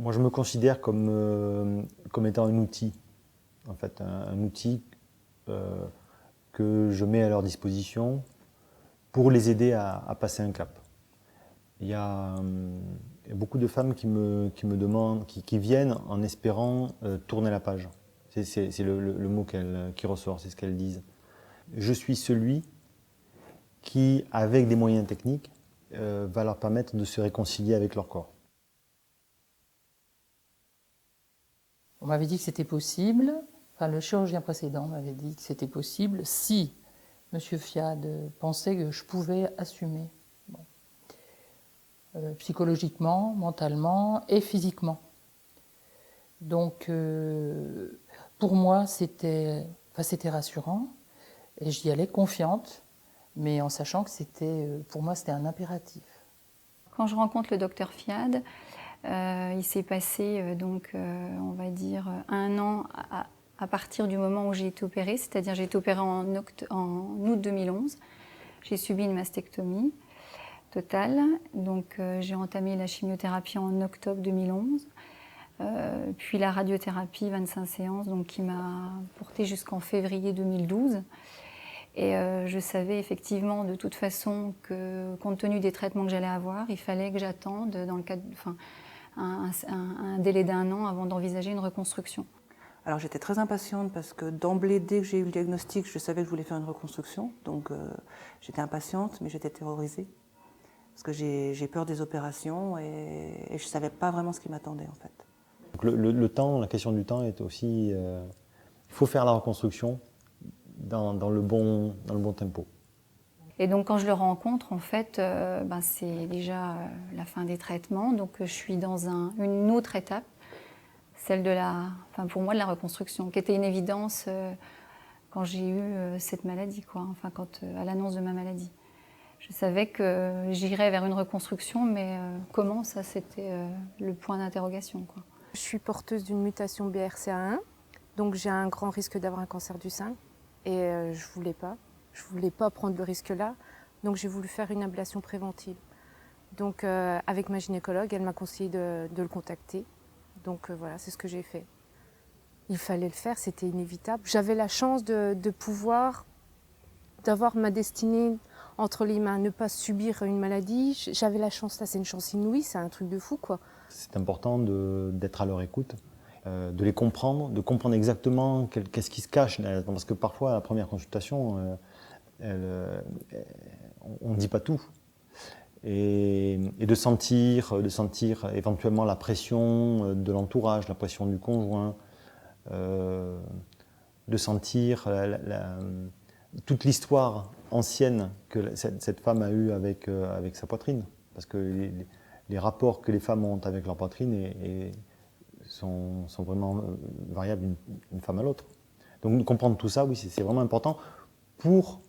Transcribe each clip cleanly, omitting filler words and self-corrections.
Moi, je me considère comme étant un outil, en fait, un outil que je mets à leur disposition pour les aider à passer un cap. Il y a beaucoup de femmes qui me demandent, qui viennent en espérant tourner la page. C'est le mot qui ressort, c'est ce qu'elles disent. Je suis celui qui, avec des moyens techniques, va leur permettre de se réconcilier avec leur corps. On m'avait dit que c'était possible, enfin le chirurgien précédent m'avait dit que c'était possible si M. Fiade pensait que je pouvais assumer. Bon. Psychologiquement, mentalement et physiquement. Donc pour moi c'était rassurant et j'y allais confiante, mais en sachant que pour moi c'était un impératif. Quand je rencontre le docteur Fiade, il s'est passé on va dire 1 an à partir du moment où j'ai été opérée, c'est-à-dire j'ai été opérée en août 2011. J'ai subi une mastectomie totale, donc j'ai entamé la chimiothérapie en octobre 2011, puis la radiothérapie, 25 séances, donc qui m'a portée jusqu'en février 2012. Et je savais effectivement de toute façon que, compte tenu des traitements que j'allais avoir, il fallait que j'attende dans le cadre, un délai d'1 an avant d'envisager une reconstruction. Alors j'étais très impatiente parce que d'emblée, dès que j'ai eu le diagnostic, je savais que je voulais faire une reconstruction. Donc j'étais impatiente, mais j'étais terrorisée. Parce que j'ai peur des opérations et je ne savais pas vraiment ce qui m'attendait en fait. Donc le temps, la question du temps est aussi... il faut faire la reconstruction dans le bon tempo. Et donc quand je le rencontre, en fait, c'est déjà la fin des traitements. Donc je suis dans une autre étape, celle pour moi de la reconstruction, qui était une évidence quand j'ai eu cette maladie, à l'annonce de ma maladie. Je savais que j'irais vers une reconstruction, mais comment, ça c'était le point d'interrogation, quoi. Je suis porteuse d'une mutation BRCA1, donc j'ai un grand risque d'avoir un cancer du sein. Et je voulais pas prendre le risque-là, donc j'ai voulu faire une ablation préventive. Donc avec ma gynécologue, elle m'a conseillé de le contacter. Donc voilà, c'est ce que j'ai fait. Il fallait le faire, c'était inévitable. J'avais la chance d'avoir ma destinée entre les mains, ne pas subir une maladie. J'avais la chance, là c'est une chance inouïe, c'est un truc de fou quoi. C'est important d'être à leur écoute. De les comprendre, de comprendre exactement qu'est-ce qui se cache. Parce que parfois, à la première consultation, on ne dit pas tout. Et de sentir éventuellement la pression de l'entourage, la pression du conjoint, de sentir toute l'histoire ancienne que cette femme a eue avec sa poitrine. Parce que les rapports que les femmes ont avec leur poitrine sont vraiment variables d'une femme à l'autre. Donc comprendre tout ça, oui, c'est vraiment important pour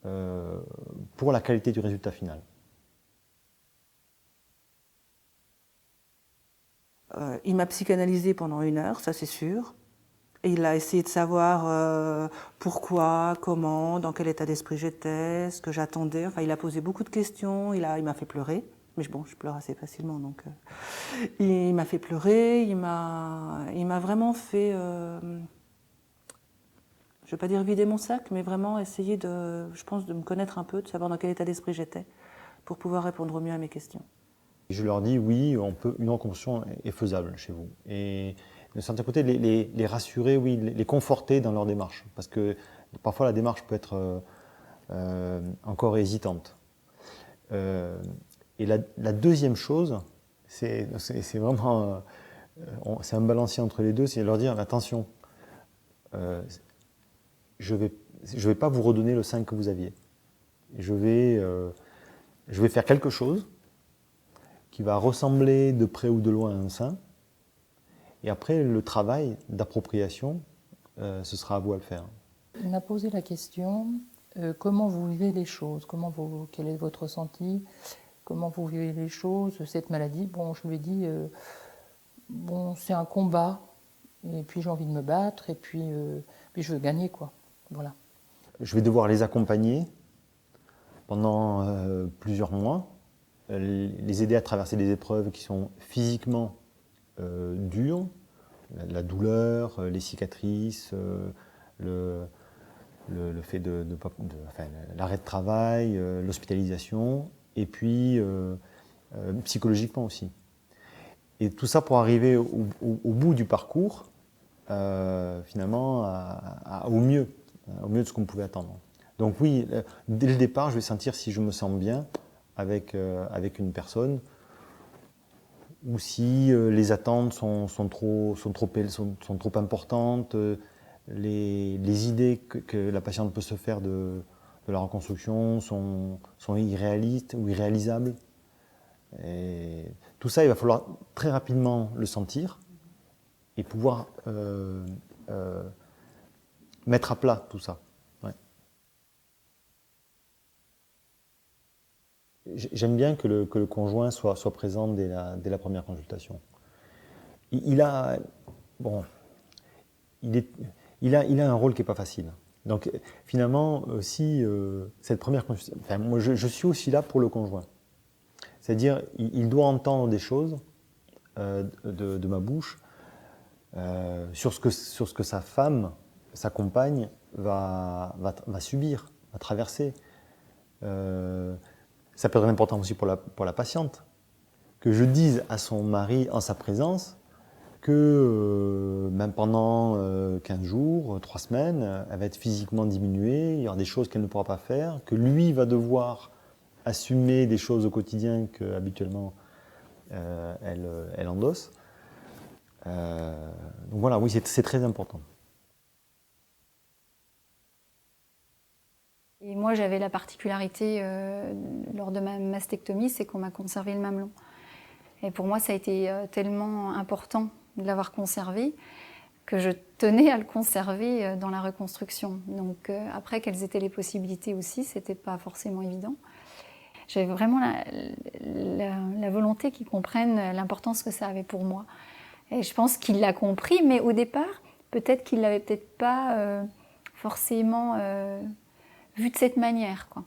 la qualité du résultat final. Il m'a psychanalysée pendant 1 heure, ça c'est sûr. Et il a essayé de savoir pourquoi, comment, dans quel état d'esprit j'étais, ce que j'attendais. Enfin, il a posé beaucoup de questions, il m'a fait pleurer. Mais bon, je pleure assez facilement, donc il m'a fait pleurer, il m'a vraiment fait, je ne vais pas dire vider mon sac, mais vraiment essayer je pense, de me connaître un peu, de savoir dans quel état d'esprit j'étais, pour pouvoir répondre au mieux à mes questions. Je leur dis oui, une reconstruction est faisable chez vous. Et de certains côtés, les rassurer, oui, les conforter dans leur démarche, parce que parfois la démarche peut être encore hésitante. Et la deuxième chose, c'est vraiment c'est un balancier entre les deux, c'est leur dire attention, je vais pas vous redonner le sein que vous aviez. Je vais faire quelque chose qui va ressembler de près ou de loin à un sein. Et après, le travail d'appropriation, ce sera à vous à le faire. Il m'a posé la question, comment vous vivez les choses, quel est votre ressenti, comment vous vivez les choses, cette maladie. Bon, je lui ai dit, c'est un combat, et puis j'ai envie de me battre, et puis je veux gagner, quoi. Voilà. Je vais devoir les accompagner pendant plusieurs mois, les aider à traverser des épreuves qui sont physiquement dure, la douleur, les cicatrices, le fait l'arrêt de travail, l'hospitalisation, et puis psychologiquement aussi. Et tout ça pour arriver au bout du parcours, finalement, au mieux de ce qu'on pouvait attendre. Donc oui, dès le départ, je vais sentir si je me sens bien avec une personne, ou si les attentes sont trop importantes, les idées que la patiente peut se faire de la reconstruction sont irréalistes ou irréalisables. Et tout ça, il va falloir très rapidement le sentir et pouvoir mettre à plat tout ça. Ouais. J'aime bien que le conjoint soit présent dès la première consultation. Il a un rôle qui n'est pas facile. Donc finalement, si cette première consultation, moi je suis aussi là pour le conjoint. C'est-à-dire, il doit entendre des choses de ma bouche sur ce que sa femme, sa compagne, va subir, va traverser. Ça peut être important aussi pour la patiente. Que je dise à son mari, en sa présence, que même pendant 15 jours, 3 semaines, elle va être physiquement diminuée, il y aura des choses qu'elle ne pourra pas faire, que lui va devoir assumer des choses au quotidien qu'habituellement elle endosse. Donc voilà, oui, c'est très important. Et moi, j'avais la particularité lors de ma mastectomie, c'est qu'on m'a conservé le mamelon. Et pour moi, ça a été tellement important de l'avoir conservé que je tenais à le conserver dans la reconstruction. Donc après, quelles étaient les possibilités aussi, c'était pas forcément évident. J'avais vraiment la volonté qu'ils comprennent l'importance que ça avait pour moi. Et je pense qu'il l'a compris, mais au départ, peut-être qu'il l'avait peut-être pas forcément vu de cette manière, quoi.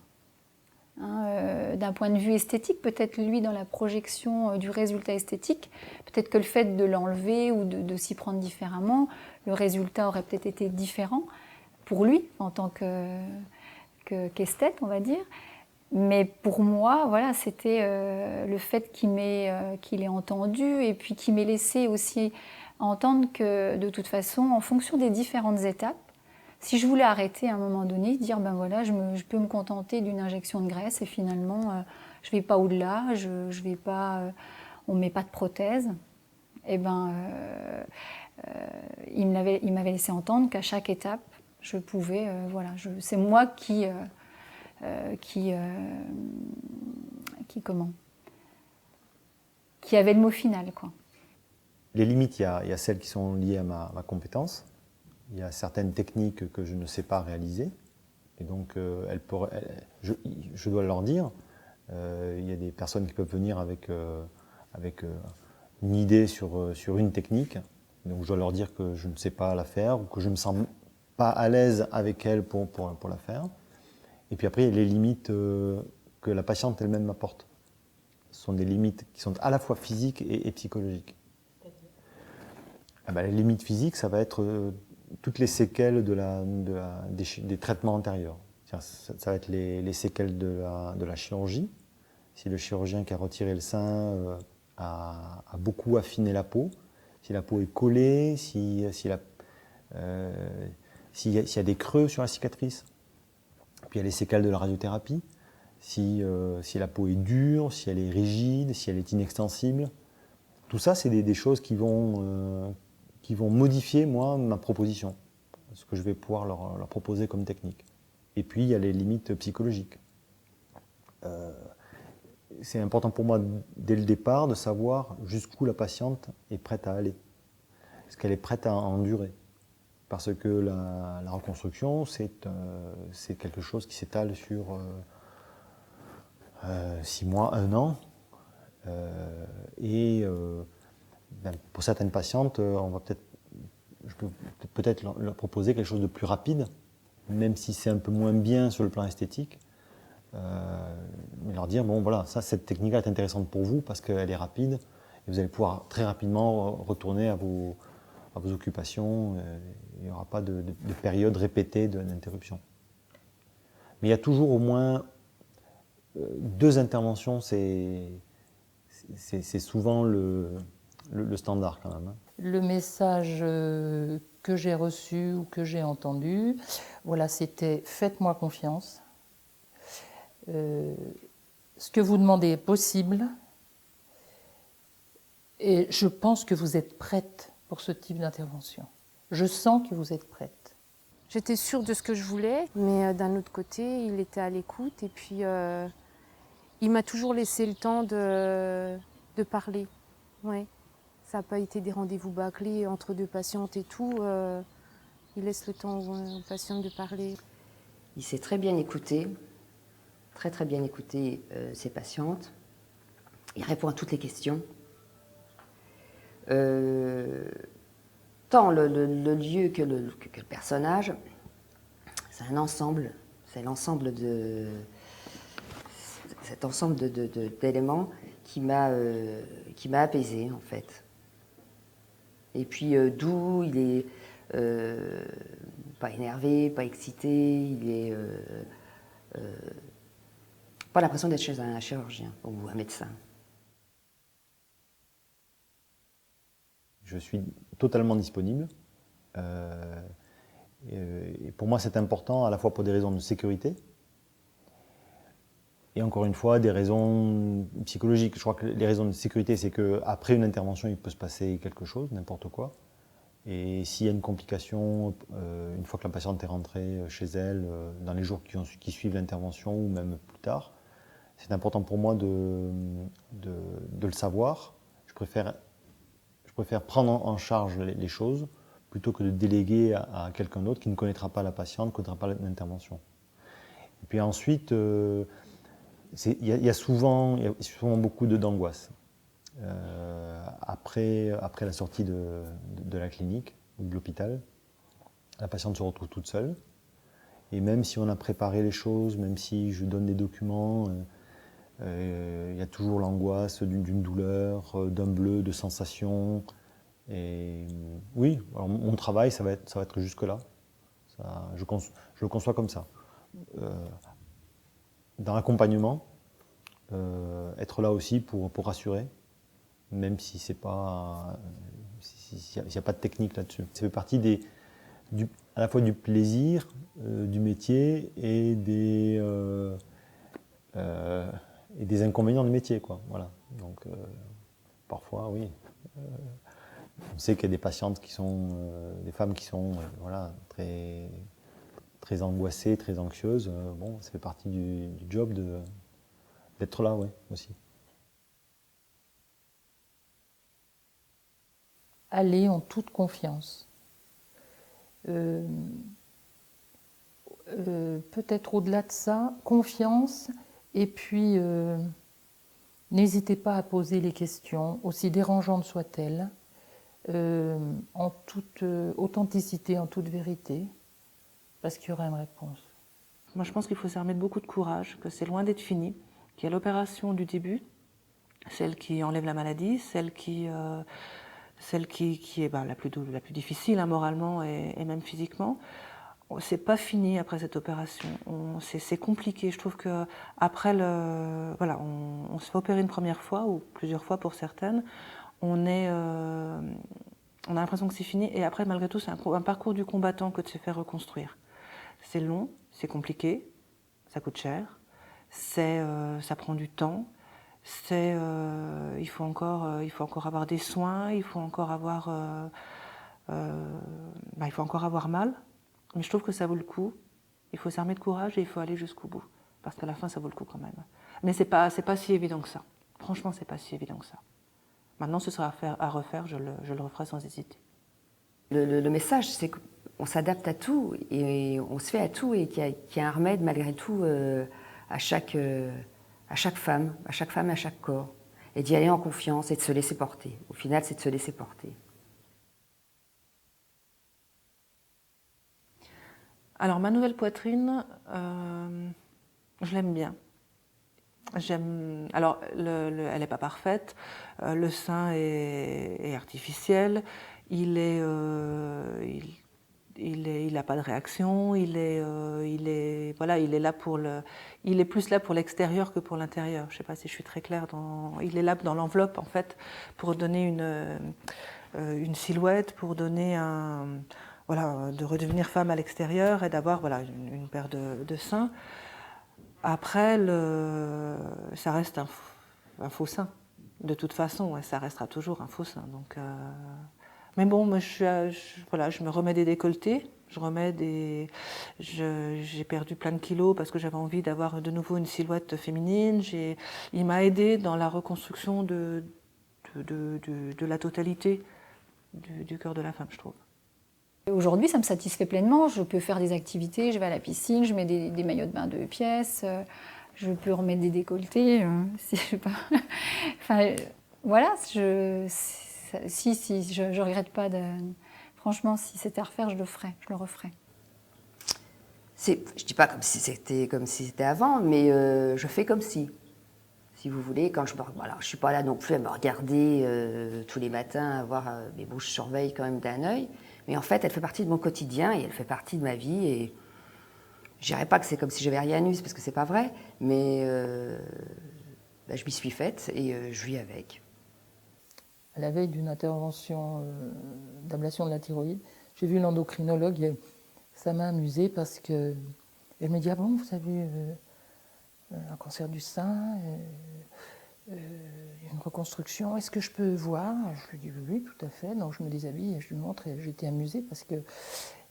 D'un point de vue esthétique, peut-être lui dans la projection du résultat esthétique, peut-être que le fait de l'enlever ou de s'y prendre différemment, le résultat aurait peut-être été différent pour lui en tant qu'esthète, on va dire. Mais pour moi, voilà, c'était le fait qu'il ait entendu et puis qu'il m'ait laissé aussi entendre que de toute façon, en fonction des différentes étapes, si je voulais arrêter à un moment donné, dire ben voilà, je peux me contenter d'une injection de graisse et finalement je ne vais pas au-delà, je vais pas, on ne met pas de prothèse, et ben il m'avait laissé entendre qu'à chaque étape, je pouvais, voilà, c'est moi qui avait le mot final, quoi. Les limites, il y a celles qui sont liées à ma compétence. Il y a certaines techniques que je ne sais pas réaliser, et donc je dois leur dire. Il y a des personnes qui peuvent venir avec une idée sur une technique, donc je dois leur dire que je ne sais pas la faire ou que je ne me sens pas à l'aise avec elle pour la faire. Et puis après, il y a les limites que la patiente elle-même m'apporte. Ce sont des limites qui sont à la fois physiques et psychologiques. Les limites physiques, ça va être toutes les séquelles des traitements antérieurs. Ça va être les séquelles de la chirurgie. Si le chirurgien qui a retiré le sein a beaucoup affiné la peau, si la peau est collée, s'il y a des creux sur la cicatrice. Puis il y a les séquelles de la radiothérapie, si la peau est dure, si elle est rigide, si elle est inextensible. Tout ça, c'est des choses qui vont modifier, moi, ma proposition, ce que je vais pouvoir leur proposer comme technique. Et puis, il y a les limites psychologiques. C'est important pour moi, dès le départ, de savoir jusqu'où la patiente est prête à aller. Est-ce qu'elle est prête à endurer ? Parce que la reconstruction, c'est quelque chose qui s'étale sur 6 mois, 1 an. Pour certaines patientes, je peux peut-être leur proposer quelque chose de plus rapide, même si c'est un peu moins bien sur le plan esthétique. Mais leur dire, bon voilà, cette technique-là est intéressante pour vous parce qu'elle est rapide, Et vous allez pouvoir très rapidement retourner à vos occupations. Il n'y aura pas de période répétée d'interruption. Mais il y a toujours au moins 2 interventions, c'est souvent le standard quand même. Le message que j'ai reçu ou que j'ai entendu, voilà, c'était « Faites-moi confiance ». Ce que vous demandez est possible et je pense que vous êtes prête pour ce type d'intervention. Je sens que vous êtes prête. J'étais sûre de ce que je voulais, mais d'un autre côté, il était à l'écoute et puis il m'a toujours laissé le temps de parler. Ouais. Ça n'a pas été des rendez-vous bâclés entre 2 patientes et tout. Il laisse le temps aux patientes de parler. Il s'est très bien écouté, très bien écouté ses patientes. Il répond à toutes les questions. Tant le lieu que le personnage, c'est un ensemble, c'est l'ensemble de cet ensemble d'éléments qui m'a apaisée en fait. Et puis doux, il est pas énervé, pas excité, il est pas l'impression d'être chez un chirurgien ou un médecin. Je suis totalement disponible. Et pour moi, c'est important à la fois pour des raisons de sécurité et encore une fois des raisons psychologiques. Je crois que les raisons de sécurité, c'est qu'après une intervention, il peut se passer quelque chose, n'importe quoi. Et s'il y a une complication, une fois que la patiente est rentrée chez elle, dans les jours qui suivent l'intervention ou même plus tard, c'est important pour moi de le savoir. Je préfère prendre en charge les choses plutôt que de déléguer à quelqu'un d'autre qui ne connaîtra pas la patiente, ne connaîtra pas l'intervention. Et puis ensuite, il y a souvent beaucoup d'angoisse. Après la sortie de la clinique ou de l'hôpital, la patiente se retrouve toute seule. Et même si on a préparé les choses, même si je donne des documents, il y a toujours l'angoisse d'une douleur, d'un bleu, de sensations. Et oui, alors mon travail, ça va être jusque-là. Je le conçois comme ça. Dans l'accompagnement, être là aussi pour rassurer, même si c'est pas, s'il n'y a pas de technique là-dessus. Ça fait partie à la fois du plaisir du métier et des inconvénients du métier, quoi. Voilà. Donc parfois, oui. On sait qu'il y a des patientes qui sont, des femmes qui sont voilà, très angoissées, très anxieuses. Bon, ça fait partie du job d'être là, oui, aussi. Allez en toute confiance. Peut-être au-delà de ça, confiance, et puis n'hésitez pas à poser les questions, aussi dérangeantes soient-elles, en toute authenticité, en toute vérité, parce qu'il y aura une réponse. Moi, je pense qu'il faut s'armer de beaucoup de courage, que c'est loin d'être fini, qu'il y a l'opération du début, celle qui enlève la maladie, celle qui est la plus difficile, hein, moralement et même physiquement. C'est pas fini après cette opération. C'est compliqué. Je trouve que après on se fait opérer une première fois ou plusieurs fois pour certaines. On a l'impression que c'est fini et après, malgré tout, c'est un parcours du combattant que de se faire reconstruire. C'est long, c'est compliqué, ça coûte cher, ça prend du temps. Il faut encore avoir des soins, il faut encore avoir mal. Mais je trouve que ça vaut le coup. Il faut s'armer de courage et il faut aller jusqu'au bout. Parce qu'à la fin, ça vaut le coup quand même. Mais c'est pas si évident que ça. Franchement, c'est pas si évident que ça. Maintenant, ce sera à refaire, je le referai sans hésiter. Le message, c'est qu'on s'adapte à tout et on se fait à tout et qu'il y a un remède malgré tout à chaque femme, à chaque corps. Et d'y aller en confiance et de se laisser porter. Au final, c'est de se laisser porter. Alors, ma nouvelle poitrine, je l'aime bien. Alors, elle n'est pas parfaite. Le sein est artificiel. Il n'a pas de réaction. Il est là il est plus là pour l'extérieur que pour l'intérieur. Je ne sais pas si je suis très claire. Il est là dans l'enveloppe en fait pour donner une silhouette, pour donner de redevenir femme à l'extérieur et d'avoir une paire de seins. Après, ça reste un faux sein. De toute façon, ça restera toujours un faux sein. Donc, mais bon, moi, je me remets des décolletés. J'ai perdu plein de kilos parce que j'avais envie d'avoir de nouveau une silhouette féminine. Il m'a aidée dans la reconstruction de la totalité du corps de la femme, je trouve. Aujourd'hui, ça me satisfait pleinement. Je peux faire des activités, je vais à la piscine, je mets des maillots de bain 2 pièces, je peux remettre des décolletés, si je sais pas. Enfin, voilà, je regrette pas de. Franchement, si c'était à refaire, je le referais. Je dis pas comme si c'était avant, mais je fais comme si vous voulez. Quand je suis pas là non plus à me regarder tous les matins, à voir, mais bon, je surveille quand même d'un œil. Mais en fait, elle fait partie de mon quotidien et elle fait partie de ma vie. Et je dirais pas que c'est comme si j'avais rien eu, parce que c'est pas vrai, mais je m'y suis faite et je vis avec. À la veille d'une intervention d'ablation de la thyroïde, j'ai vu l'endocrinologue et ça m'a amusée parce qu'elle me dit « Ah bon, vous avez un cancer du sein, une reconstruction, est-ce que je peux voir ?» Je lui dis « Oui, tout à fait ». Donc je me déshabille et je lui montre et j'étais amusée parce qu'elle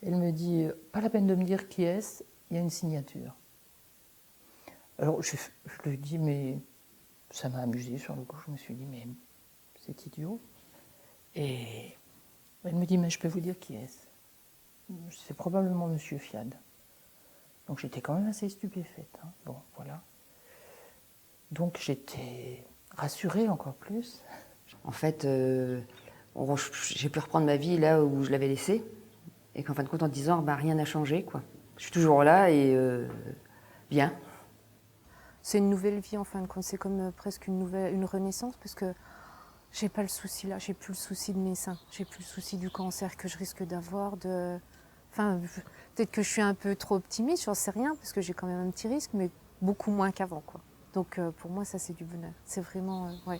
me dit « Pas la peine de me dire qui est-ce, il y a une signature ». Alors je lui dis « Mais ça m'a amusée sur le coup, je me suis dit « Mais c'est idiot ». Et elle me dit « Mais je peux vous dire qui est-ce ». C'est probablement Monsieur Fiade. Donc j'étais quand même assez stupéfaite. Hein. Bon, voilà. Donc j'étais rassurée encore plus. En fait, j'ai pu reprendre ma vie là où je l'avais laissée. Et qu'en fin de compte, en 10 ans, rien n'a changé, quoi. Je suis toujours là et bien. C'est une nouvelle vie en fin de compte. C'est comme presque une renaissance parce que j'ai pas le souci là. J'ai plus le souci de mes seins. J'ai plus le souci du cancer que je risque d'avoir. Enfin, peut-être que je suis un peu trop optimiste, j'en sais rien, parce que j'ai quand même un petit risque, mais beaucoup moins qu'avant, quoi. Donc pour moi, ça c'est du bonheur. C'est vraiment, ouais.